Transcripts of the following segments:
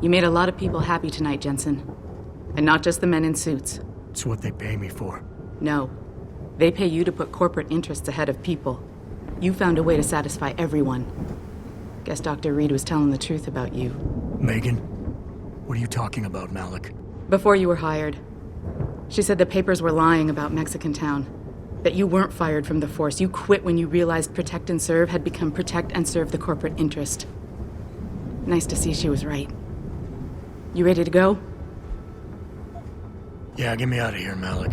You made a lot of people happy tonight, Jensen. And not just the men in suits. It's what they pay me for. No. They pay you to put corporate interests ahead of people. You found a way to satisfy everyone. Guess Dr. Reed was telling the truth about you. Megan? What are you talking about, Malik? Before you were hired, she said the papers were lying about Mexican Town. That you weren't fired from the force. You quit when you realized Protect and Serve had become Protect and Serve the corporate interest. Nice to see she was right. You ready to go? Yeah, get me out of here, Malik.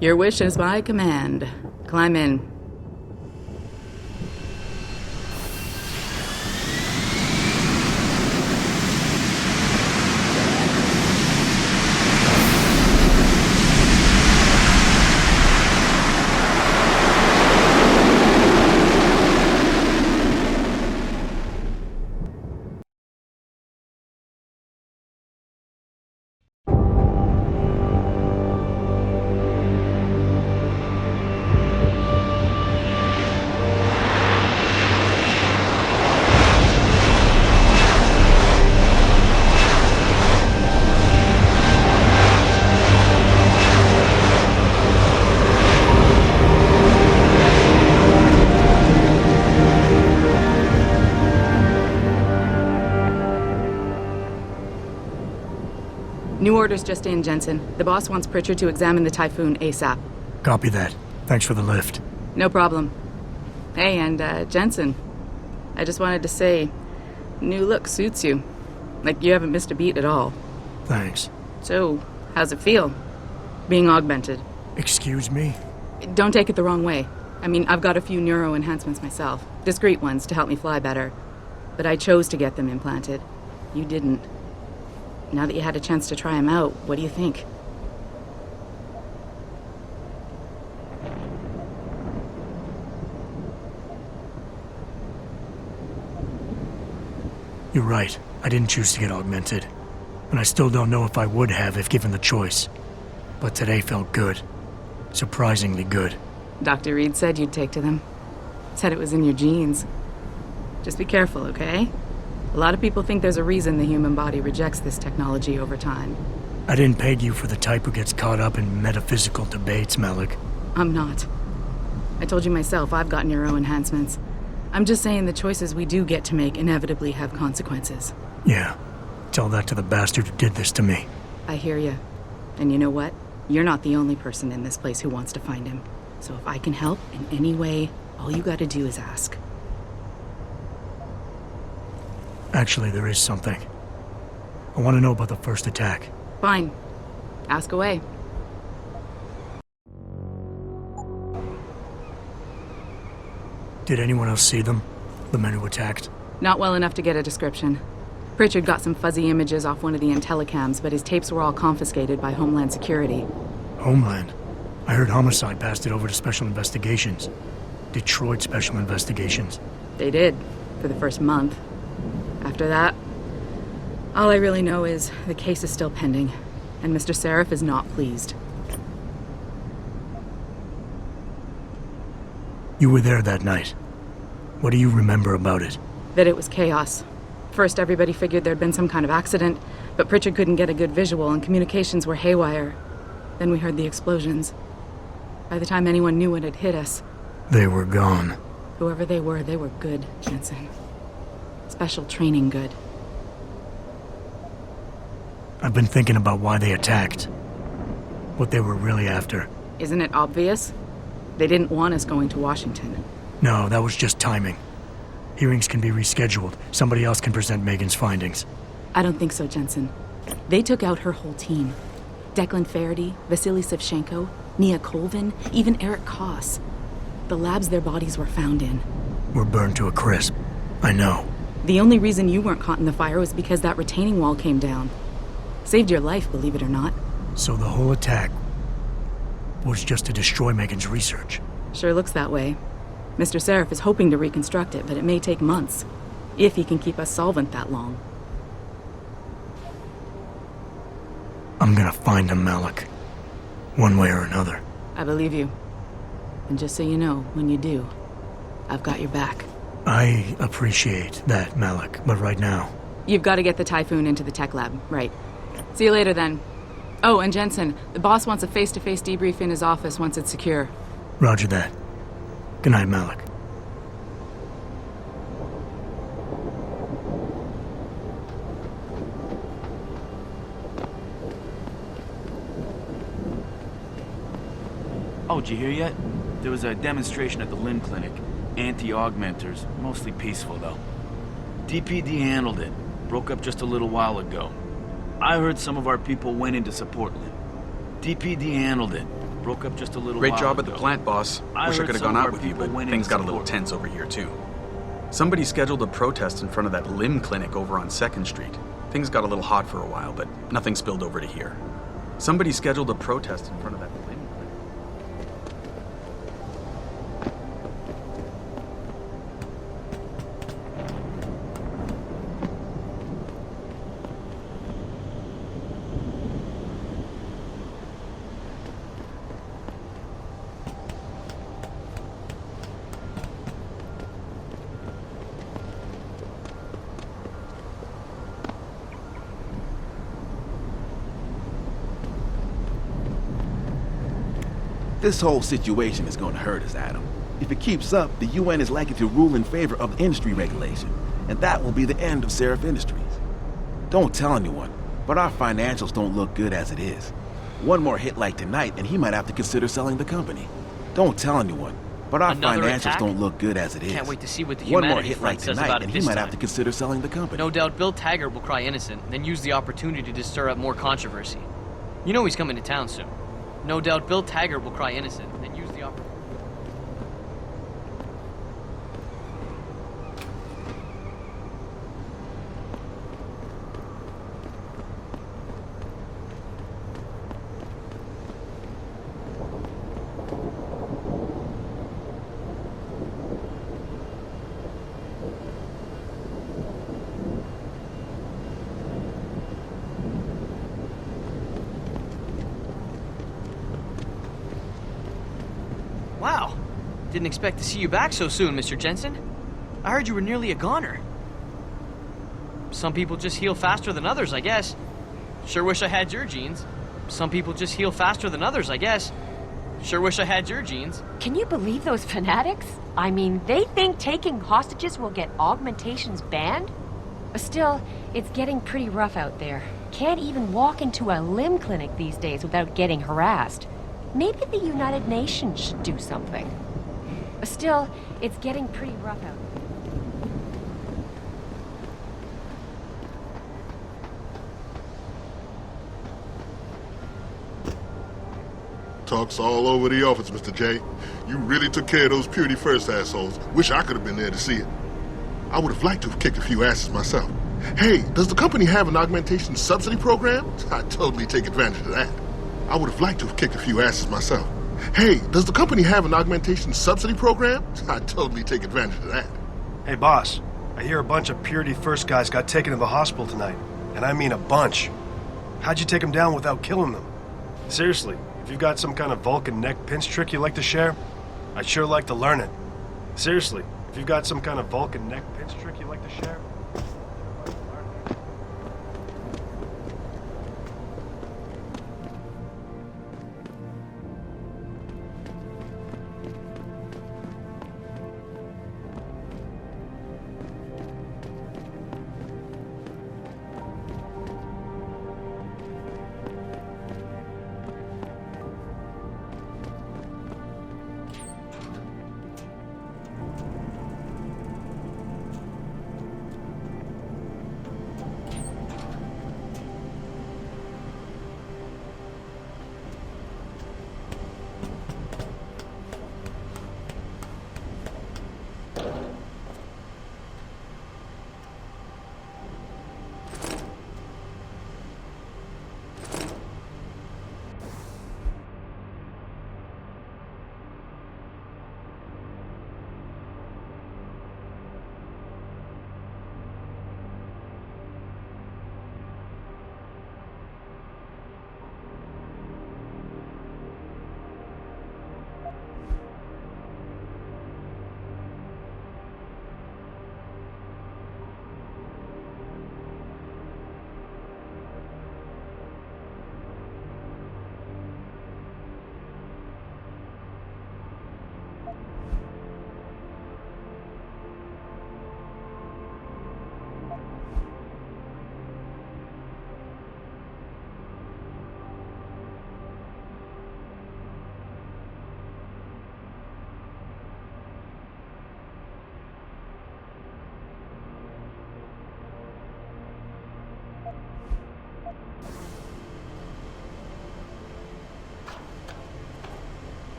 Your wish is my command. Climb in. New orders just in, Jensen. The boss wants Pritchard to examine the Typhoon ASAP. Copy that. Thanks for the lift. No problem. Hey, and Jensen, I just wanted to say, new look suits you. Like you haven't missed a beat at all. Thanks. So, how's it feel? Being augmented? Excuse me? Don't take it the wrong way. I mean, I've got a few neuro enhancements myself. Discreet ones to help me fly better. But I chose to get them implanted. You didn't. Now that you had a chance to try them out, what do you think? You're right. I didn't choose to get augmented. And I still don't know if I would have if given the choice. But today felt good. Surprisingly good. Dr. Reed said you'd take to them. Said it was in your genes. Just be careful, okay? A lot of people think there's a reason the human body rejects this technology over time. I didn't peg you for the type who gets caught up in metaphysical debates, Malik. I'm not. I told you myself, I've got neuro enhancements. I'm just saying the choices we do get to make inevitably have consequences. Yeah. Tell that to the bastard who did this to me. I hear you. And you know what? You're not the only person in this place who wants to find him. So if I can help in any way, all you gotta do is ask. Actually, there is something. I want to know about the first attack. Fine. Ask away. Did anyone else see them? The men who attacked? Not well enough to get a description. Pritchard got some fuzzy images off one of the Intellicams, but his tapes were all confiscated by Homeland Security. Homeland? I heard Homicide passed it over to Special Investigations. Detroit Special Investigations. They did, for the first month. After that, all I really know is the case is still pending, and Mr. Sarif is not pleased. You were there that night. What do you remember about it? That it was chaos. First, everybody figured there'd been some kind of accident, but Pritchard couldn't get a good visual, and communications were haywire. Then we heard the explosions. By the time anyone knew what had hit us... They were gone. Whoever they were good, Jensen. Special training good. I've been thinking about why they attacked. What they were really after. Isn't it obvious? They didn't want us going to Washington. No, that was just timing. Hearings can be rescheduled. Somebody else can present Megan's findings. I don't think so, Jensen. They took out her whole team. Declan Faraday, Vasily Savchenko, Nia Colvin, even Eric Koss. The labs their bodies were found in. Were burned to a crisp. I know. The only reason you weren't caught in the fire was because that retaining wall came down. Saved your life, believe it or not. So the whole attack was just to destroy Megan's research. Sure looks that way. Mr. Sarif is hoping to reconstruct it, but it may take months. If he can keep us solvent that long. I'm gonna find him, Malik. One way or another. I believe you. And just so you know, when you do, I've got your back. I appreciate that, Malik, but right now, You've got to get the Typhoon into the tech lab, right. See you later, then. Oh, and Jensen, the boss wants a face-to-face debrief in his office once it's secure. Roger that. Good night, Malik. Oh, did you hear yet? There was a demonstration at the Limb Clinic. Anti-augmenters. Mostly peaceful, though. DPD handled it. Broke up just a little while ago. I heard some of our people went in to support Limb. DPD handled it. Broke up just a little while ago. Great job at the plant, boss. Wish I could have gone out with you, but things got a little tense over here, too. Somebody scheduled a protest in front of that Limb Clinic over on 2nd Street. Things got a little hot for a while, but nothing spilled over to here. Somebody scheduled a protest in front of that Limb Clinic. This whole situation is going to hurt us, Adam. If it keeps up, the UN is likely to rule in favor of industry regulation, and that will be the end of Sarif Industries. Don't tell anyone, but our financials don't look good as it is. One more hit like tonight, and he might have to consider selling the company. Don't tell anyone, but our financials don't look good as it is. Can't wait to see what the One more humanity hit like front says tonight, about it and he this might time. have to consider selling the company. No doubt Bill Taggart will cry innocent, then use the opportunity to stir up more controversy. You know he's coming to town soon. No doubt Bill Taggart will cry innocent, then use the opportunity. Wow. Didn't expect to see you back so soon, Mr. Jensen. I heard you were nearly a goner. Some people just heal faster than others, I guess. Sure wish I had your genes. Some people just heal faster than others, I guess. Sure wish I had your genes. Can you believe those fanatics? I mean, they think taking hostages will get augmentations banned? Still, it's getting pretty rough out there. Can't even walk into a limb clinic these days without getting harassed. Maybe the United Nations should do something. Still, it's getting pretty rough out there. Talk's all over the office, Mr. J. You really took care of those Purity First assholes. Wish I could have been there to see it. I would have liked to have kicked a few asses myself. Hey, does the company have an augmentation subsidy program? I'd totally take advantage of that. I would have liked to have kicked a few asses myself. Hey, does the company have an augmentation subsidy program? I'd totally take advantage of that. Hey, boss. I hear a bunch of Purity First guys got taken to the hospital tonight. And I mean a bunch. How'd you take them down without killing them? Seriously, if you've got some kind of Vulcan neck pinch trick you'd like to share, I'd sure like to learn it. Seriously, if you've got some kind of Vulcan neck pinch trick you'd like to share,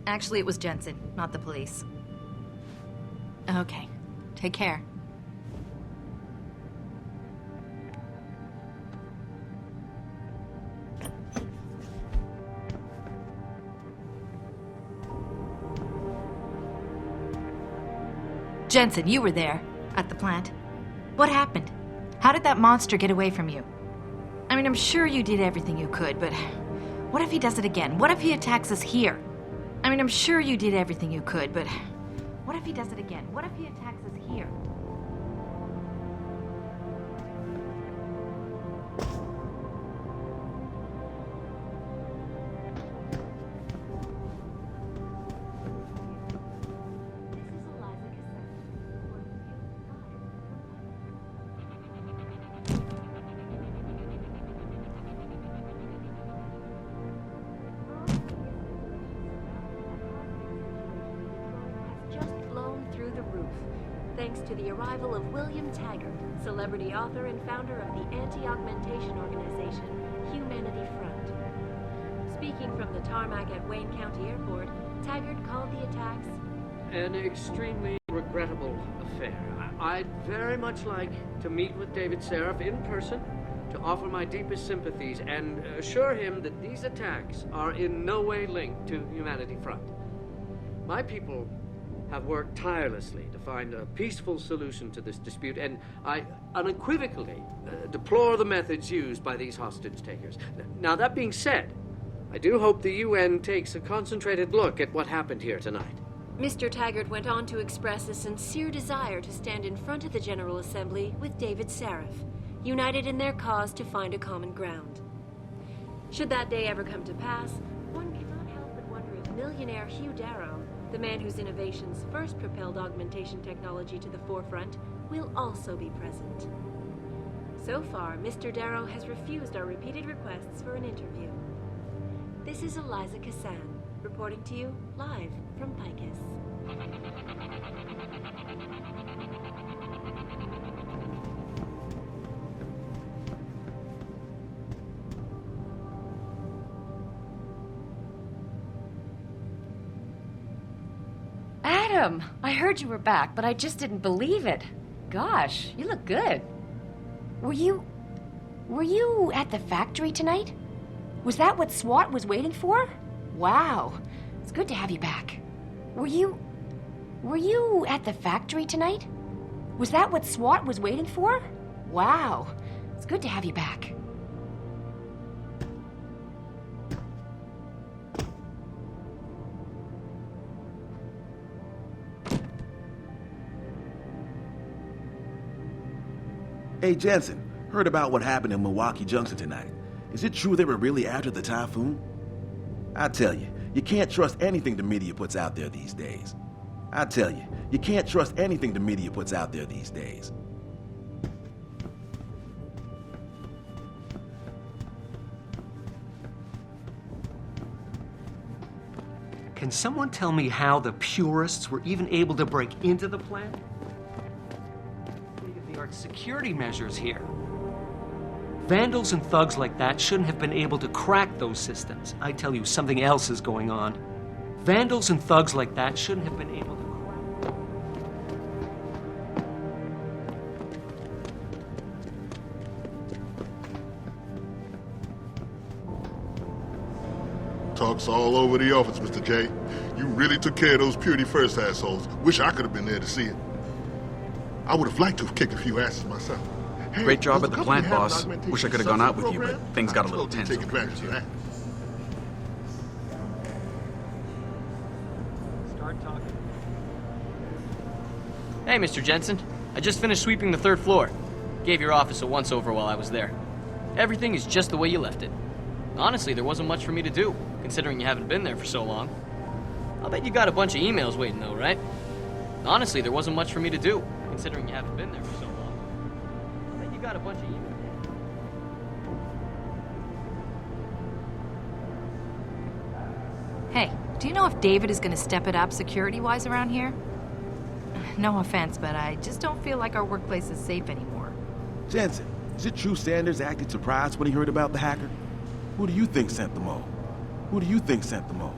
Actually, it was Jensen, not the police. Okay. Take care. Jensen, you were there, at the plant. What happened? How did that monster get away from you? I mean, I'm sure you did everything you could, but what if he does it again? What if he attacks us here? I mean, I'm sure you did everything you could, but what if he does it again? What if he attacks us here? Thanks to the arrival of William Taggart, celebrity author and founder of the anti-augmentation organization, Humanity Front. Speaking from the tarmac at Wayne County Airport, Taggart called the attacks an extremely regrettable affair. I'd very much like to meet with David Sarif in person to offer my deepest sympathies and assure him that these attacks are in no way linked to Humanity Front. My people have worked tirelessly to find a peaceful solution to this dispute, and I unequivocally deplore the methods used by these hostage takers. Now, that being said, I do hope the UN takes a concentrated look at what happened here tonight. Mr. Taggart went on to express a sincere desire to stand in front of the General Assembly with David Sarif, united in their cause to find a common ground. Should that day ever come to pass, one cannot help but wonder if millionaire Hugh Darrow, the man whose innovations first propelled augmentation technology to the forefront, will also be present. So far, Mr. Darrow has refused our repeated requests for an interview. This is Eliza Kassan, reporting to you live from Picus. Adam, I heard you were back, but I just didn't believe it. Gosh, you look good. Were you at the factory tonight? Was that what SWAT was waiting for? Wow, it's good to have you back. Were you at the factory tonight? Was that what SWAT was waiting for? Wow, it's good to have you back. Hey, Jensen, heard about what happened in Milwaukee Junction tonight. Is it true they were really after the typhoon? I tell you, you can't trust anything the media puts out there these days. I tell you, you can't trust anything the media puts out there these days. Can someone tell me how the purists were even able to break into the plant? State-of-the-art security measures here. Vandals and thugs like that shouldn't have been able to crack those systems. I tell you, something else is going on. Vandals and thugs like that shouldn't have been able to crack. Talk's all over the office, Mr. J. You really took care of those Purity First assholes. Wish I could have been there to see it. I would have liked to have kicked a few asses myself. Hey, great job at the plant, boss. Wish I could have gone out with you, but things got a little tense over here, too. Start talking. Hey, Mr. Jensen. I just finished sweeping the 3rd floor. Gave your office a once-over while I was there. Everything is just the way you left it. Honestly, there wasn't much for me to do, considering you haven't been there for so long. I'll bet you got a bunch of emails waiting, though, right? Honestly, there wasn't much for me to do, considering you haven't been there for so long. I'll bet you got a bunch of emails. Hey, do you know if David is going to step it up security-wise around here? No offense, but I just don't feel like our workplace is safe anymore. Jensen, is it true Sanders acted surprised when he heard about the hacker? Who do you think sent the mole? Who do you think sent the mole?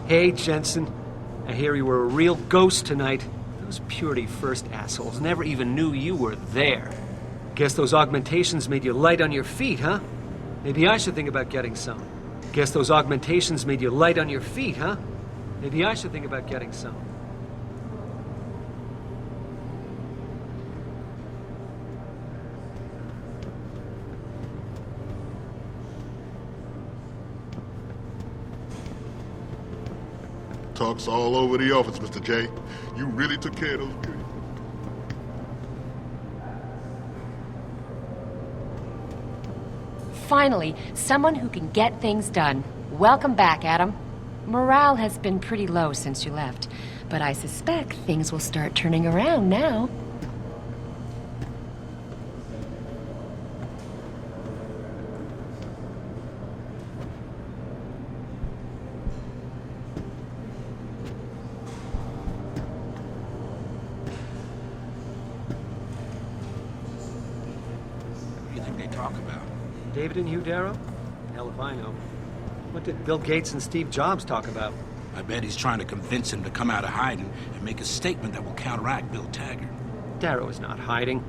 Hey, Jensen. I hear you were a real ghost tonight. Those Purity First assholes never even knew you were there. Guess those augmentations made you light on your feet, huh? Maybe I should think about getting some. Guess those augmentations made you light on your feet, huh? Maybe I should think about getting some. Talk's all over the office, Mr. J. You really took care of those beauty. Finally, someone who can get things done. Welcome back, Adam. Morale has been pretty low since you left, but I suspect things will start turning around now. What do you think they talk about? David and Hugh Darrow? Hell if I know. What did Bill Gates and Steve Jobs talk about? I bet he's trying to convince him to come out of hiding and make a statement that will counteract Bill Taggart. Darrow is not hiding.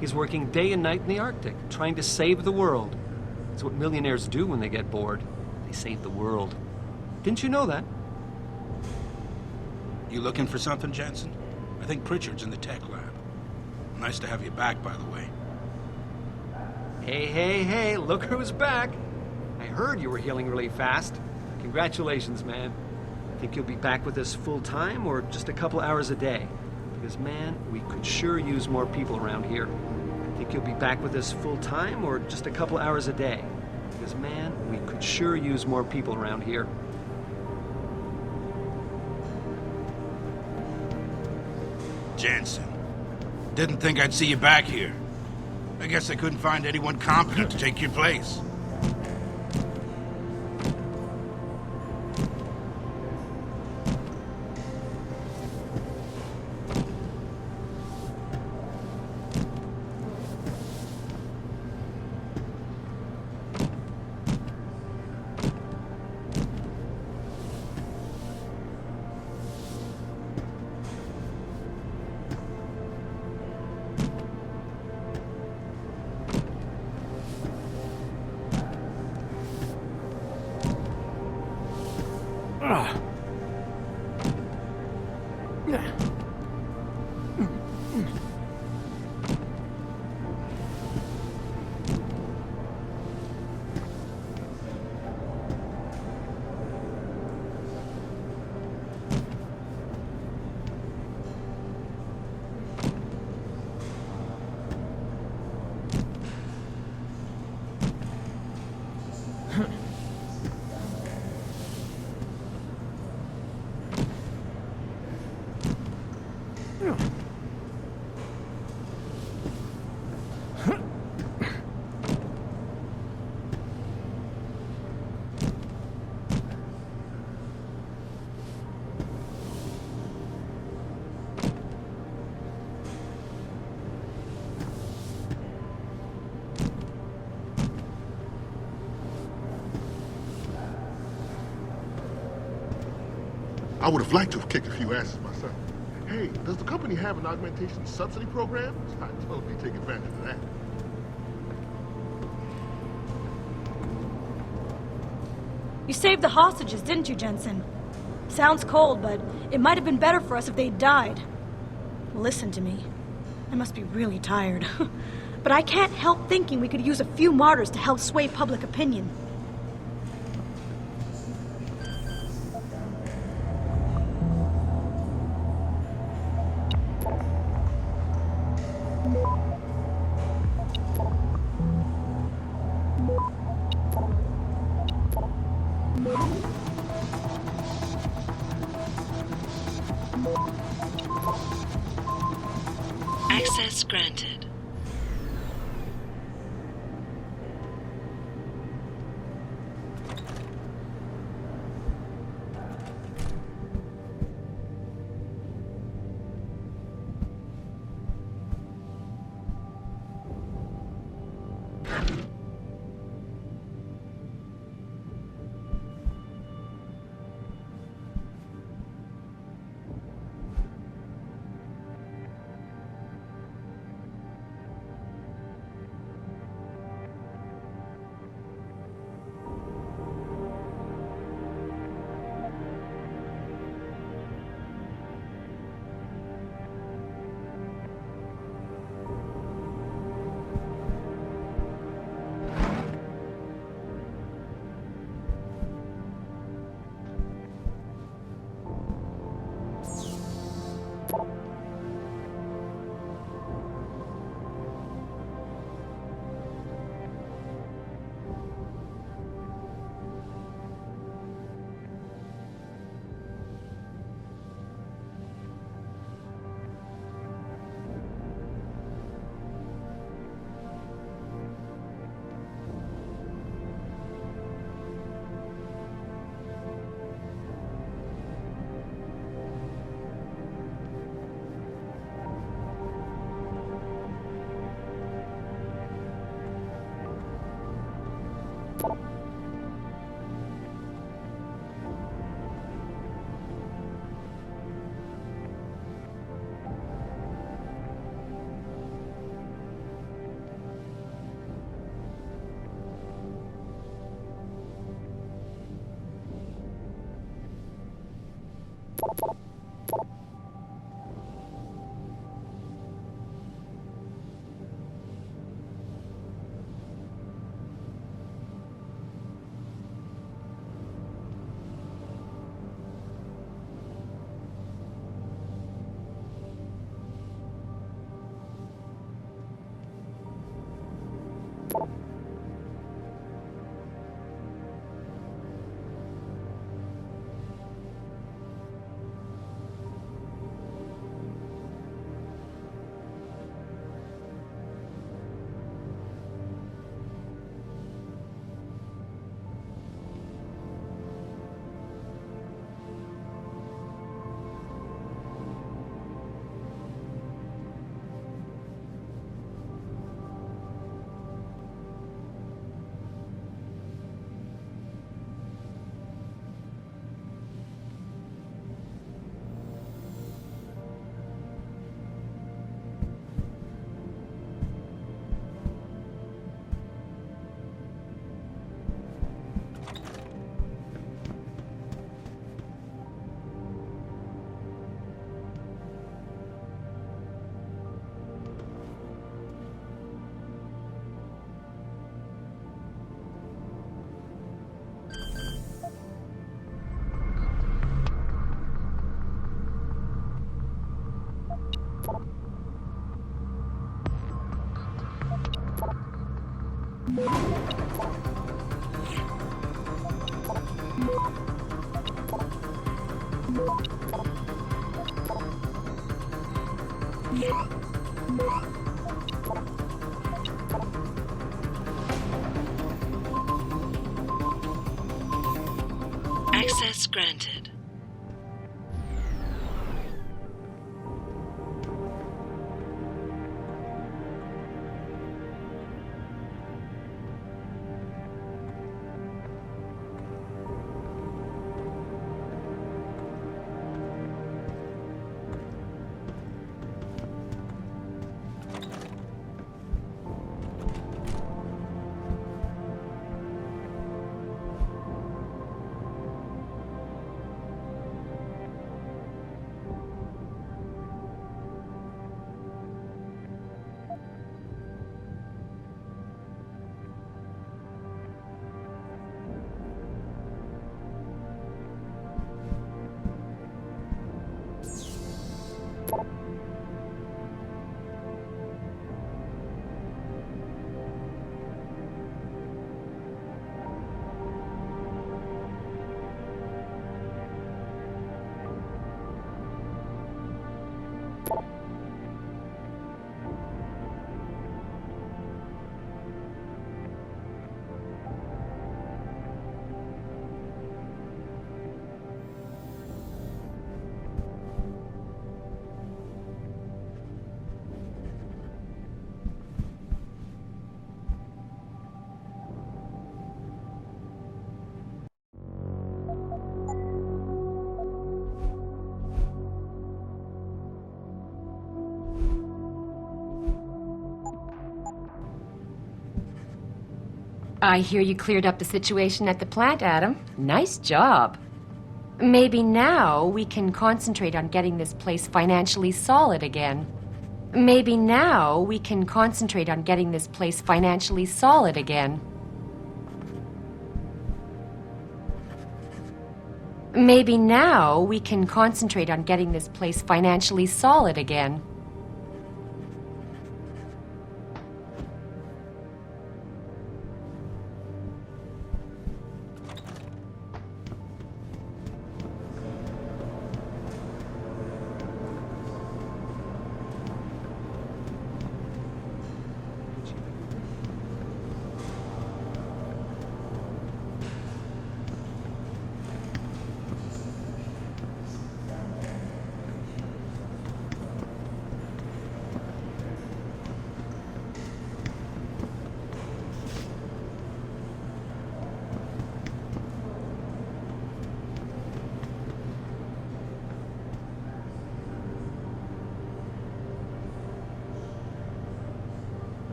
He's working day and night in the Arctic, trying to save the world. It's what millionaires do when they get bored. They save the world. Didn't you know that? You looking for something, Jensen? I think Pritchard's in the tech lab. Nice to have you back, by the way. Hey, look who's back. I heard you were healing really fast. Congratulations, man. Think you'll be back with us full-time or just a couple hours a day? Because, man, we could sure use more people around here. Think you'll be back with us full-time or just a couple hours a day? Because, man, we could sure use more people around here. Jensen. Didn't think I'd see you back here. I guess I couldn't find anyone competent to take your place. I would have liked to have kicked a few asses myself. Hey, does the company have an augmentation subsidy program? I'd totally take advantage of that. You saved the hostages, didn't you, Jensen? Sounds cold, but it might have been better for us if they'd died. Listen to me. I must be really tired. But I can't help thinking we could use a few martyrs to help sway public opinion. Access granted. Access granted. I hear you cleared up the situation at the plant, Adam. Nice job. Maybe now we can concentrate on getting this place financially solid again. Maybe now we can concentrate on getting this place financially solid again. Maybe now we can concentrate on getting this place financially solid again.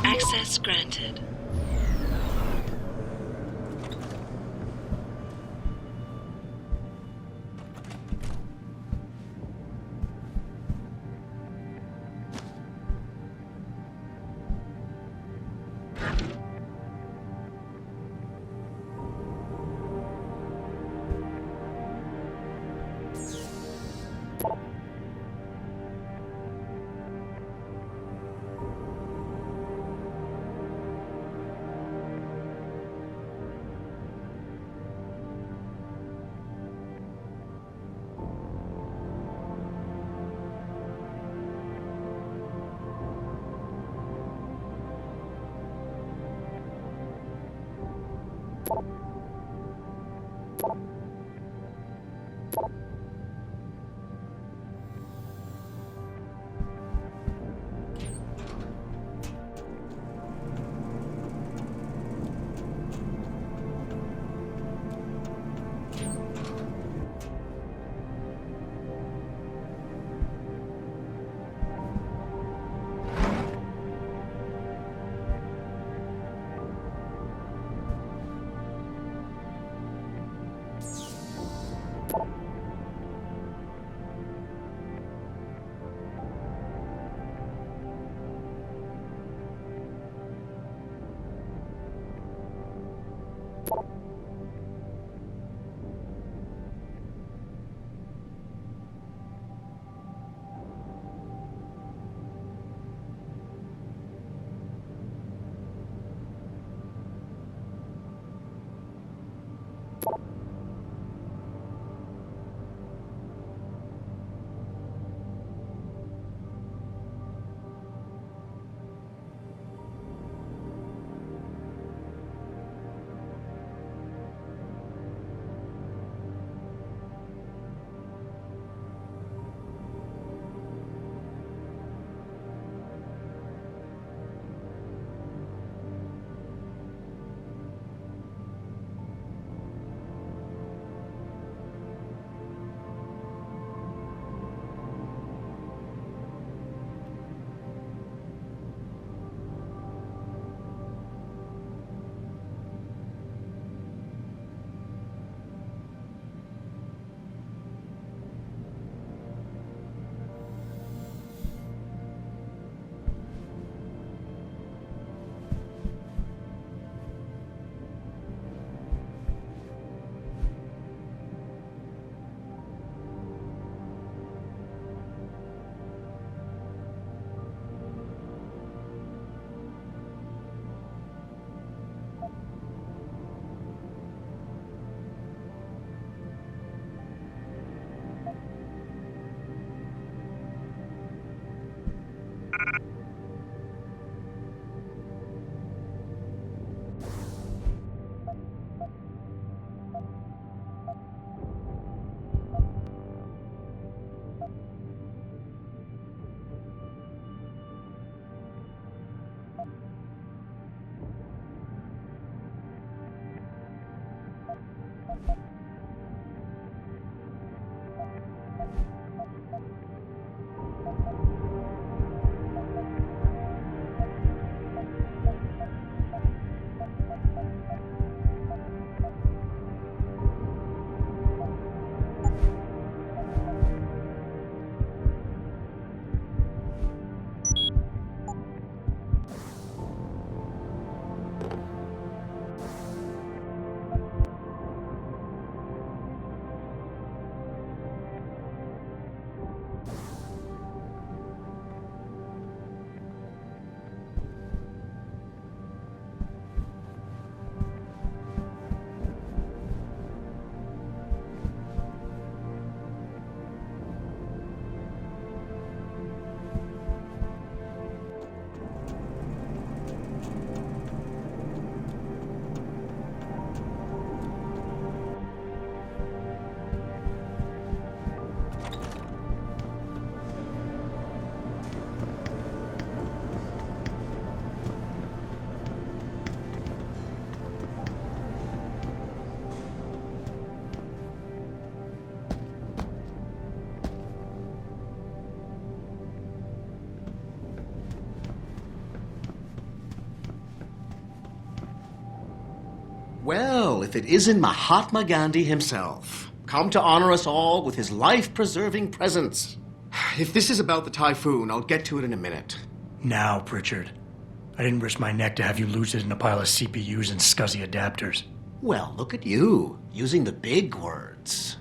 Access granted. Well, if it isn't Mahatma Gandhi himself, come to honor us all with his life-preserving presence. If this is about the typhoon, I'll get to it in a minute. Now, Pritchard. I didn't risk my neck to have you lose it in a pile of CPUs and scuzzy adapters. Well, look at you, using the big words.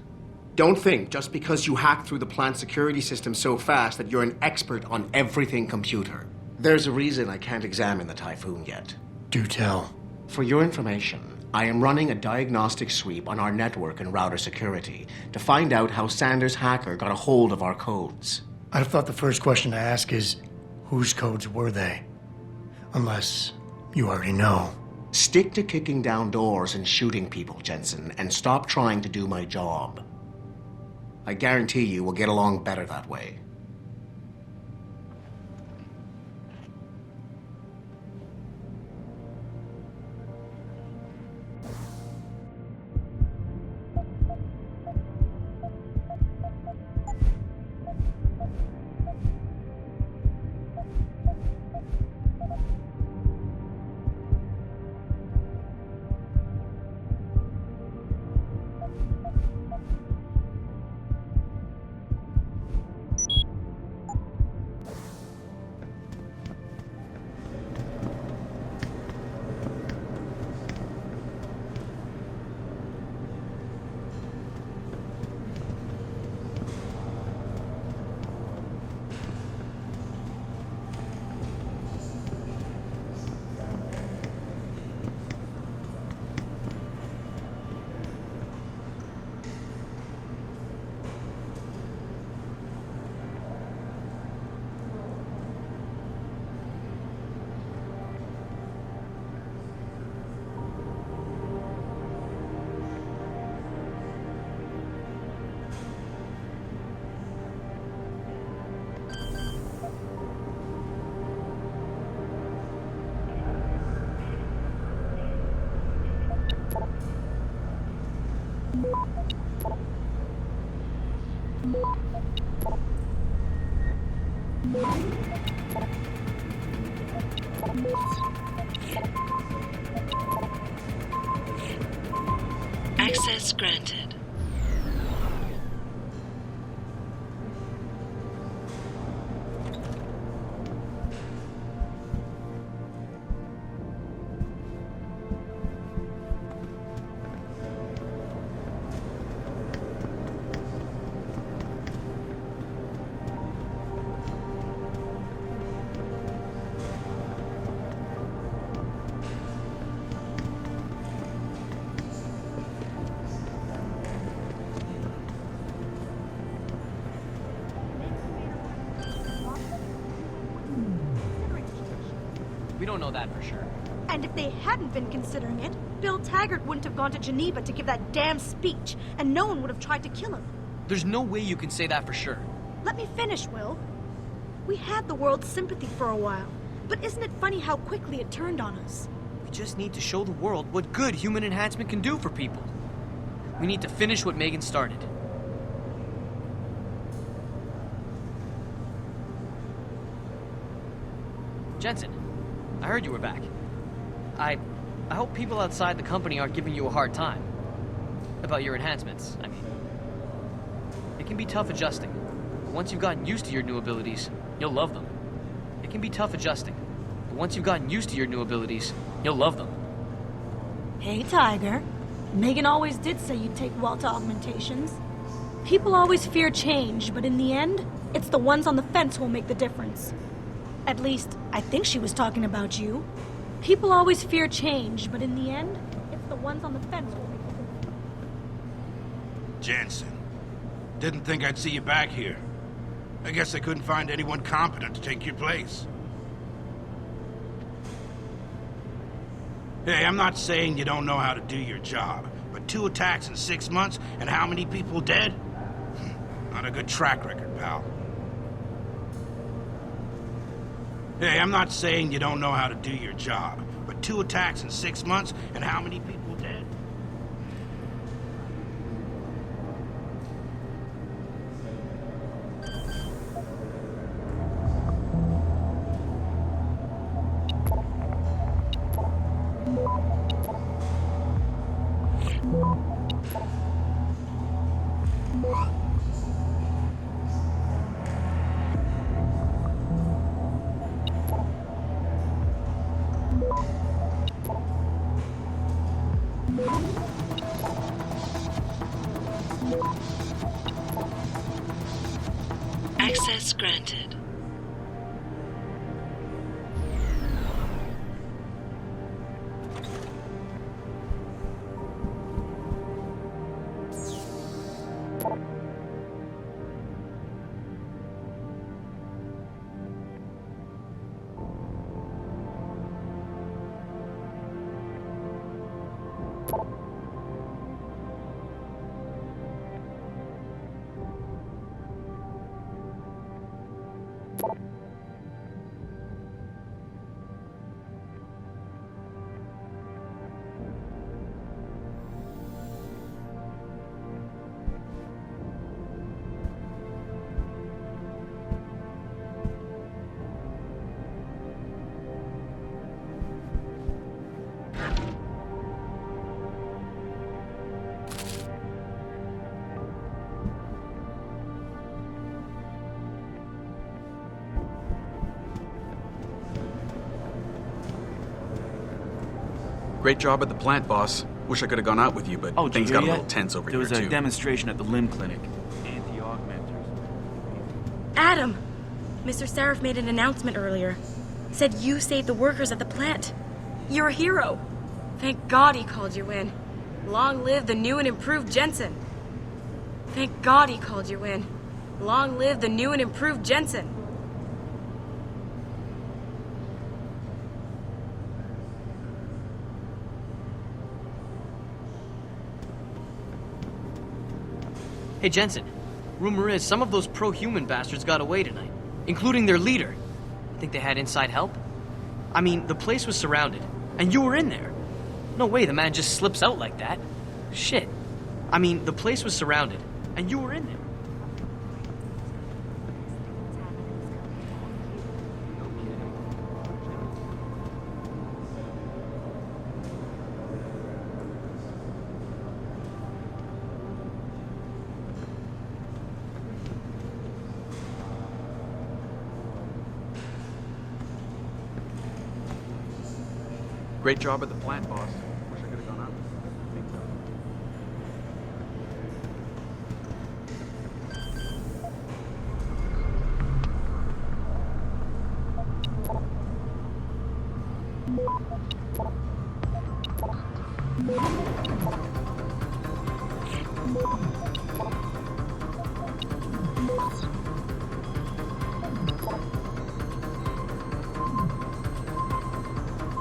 Don't think just because you hacked through the plant security system so fast that you're an expert on everything computer. There's a reason I can't examine the typhoon yet. Do tell. For your information, I am running a diagnostic sweep on our network and router security to find out how Sanders' hacker got a hold of our codes. I'd have thought the first question to ask is, whose codes were they? Unless you already know. Stick to kicking down doors and shooting people, Jensen, and stop trying to do my job. I guarantee you we'll get along better that way. Access granted. We don't know that for sure. And if they hadn't been considering it, Bill Taggart wouldn't have gone to Geneva to give that damn speech, and no one would have tried to kill him. There's no way you can say that for sure. Let me finish, Will. We had the world's sympathy for a while, but isn't it funny how quickly it turned on us? We just need to show the world what good human enhancement can do for people. We need to finish what Megan started. Jensen, I heard you were back. I hope people outside the company aren't giving you a hard time. About your enhancements, I mean. It can be tough adjusting. But once you've gotten used to your new abilities, you'll love them. It can be tough adjusting. But once you've gotten used to your new abilities, you'll love them. Hey, Tiger. Megan always did say you'd take well to augmentations. People always fear change, but in the end, it's the ones on the fence who'll make the difference. At least, I think she was talking about you. People always fear change, but in the end, it's the ones on the fence who'll make the difference. Jensen, didn't think I'd see you back here. I guess I couldn't find anyone competent to take your place. Hey, I'm not saying you don't know how to do your job, but 2 attacks in 6 months and how many people dead? Not a good track record, pal. Hey, I'm not saying you don't know how to do your job, but 2 attacks in 6 months and how many people dead? Access granted. Great job at the plant, boss. Wish I could have gone out with you, but things got a little tense over there here, was a too. demonstration at the limb clinic. Anti-augmenters. Adam! Mr. Sarif made an announcement earlier. Said you saved the workers at the plant. You're a hero. Thank God he called you in. Long live the new and improved Jensen. Thank God he called you in. Long live the new and improved Jensen. Hey, Jensen. Rumor is some of those pro-human bastards got away tonight, including their leader. Think they had inside help? I mean, the place was surrounded, and you were in there. No way the man just slips out like that. Shit. I mean, the place was surrounded, and you were in there. Great job at the plant, boss. Wish I could have gone out.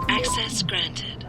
Access granted.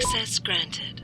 Access granted.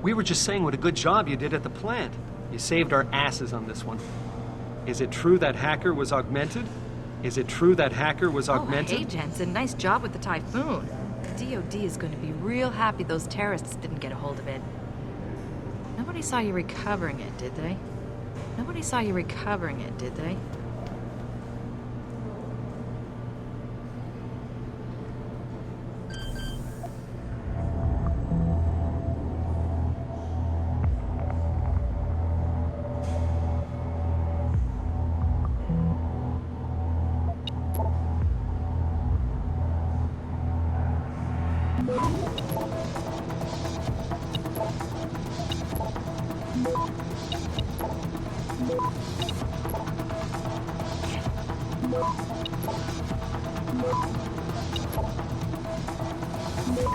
We were just saying what a good job you did at the plant. You saved our asses on this one. Is it true that hacker was augmented? Is it true that hacker was augmented? Oh, hey, Jensen, nice job with the typhoon. The DOD is going to be real happy those terrorists didn't get a hold of it. Nobody saw you recovering it, did they? Nobody saw you recovering it, did they?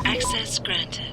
Access granted.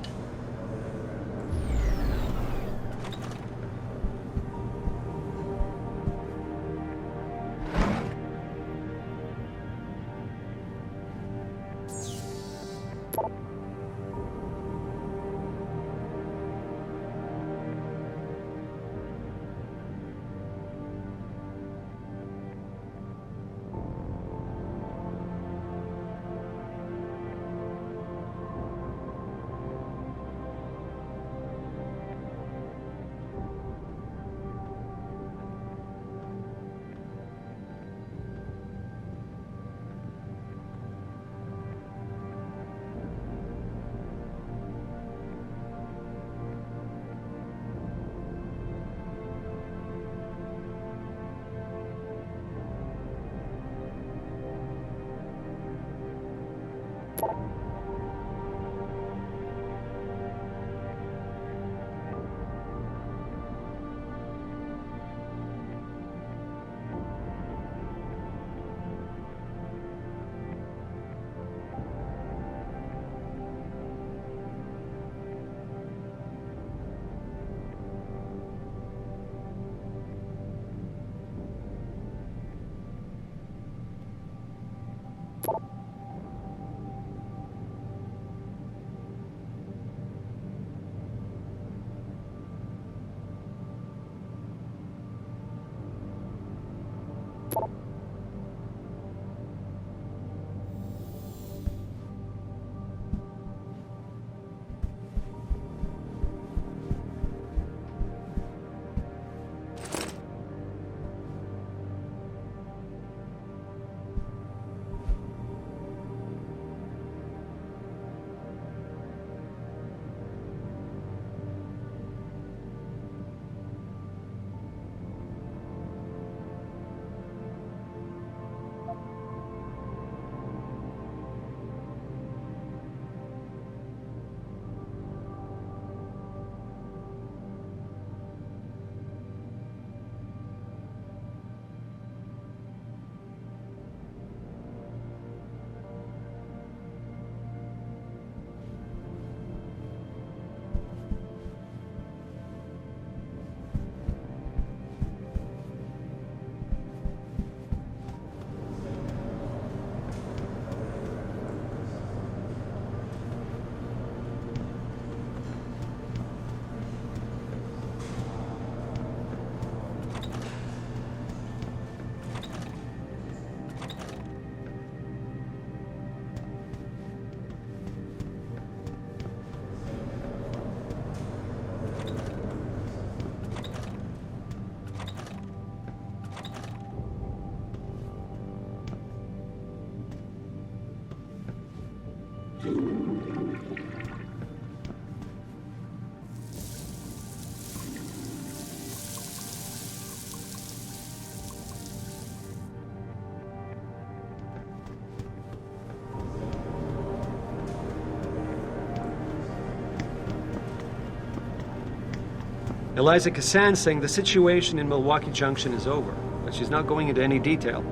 Eliza Cassan's saying the situation in Milwaukee Junction is over, but she's not going into any detail.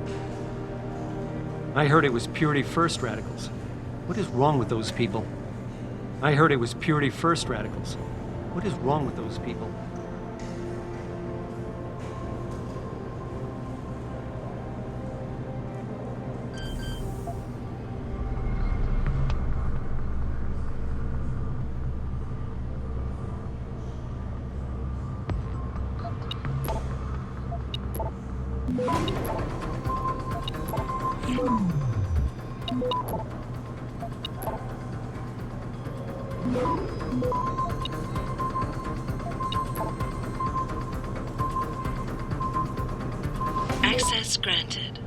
I heard it was Purity First radicals. What is wrong with those people? I heard it was Purity First radicals. What is wrong with those people? Access granted.